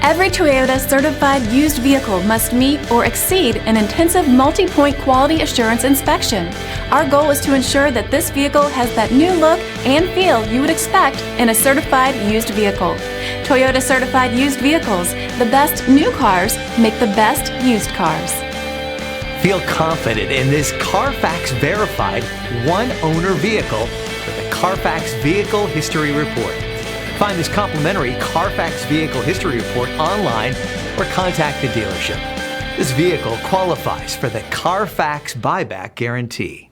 Every Toyota certified used vehicle must meet or exceed an intensive multi-point quality assurance inspection. Our goal is to ensure that this vehicle has that new look and feel you would expect in a certified used vehicle. Toyota certified used vehicles, the best new cars make the best used cars. Feel confident in this Carfax verified one-owner vehicle with a Carfax Vehicle History Report. Find this complimentary Carfax Vehicle History Report online or contact the dealership. This vehicle qualifies for the Carfax Buyback Guarantee.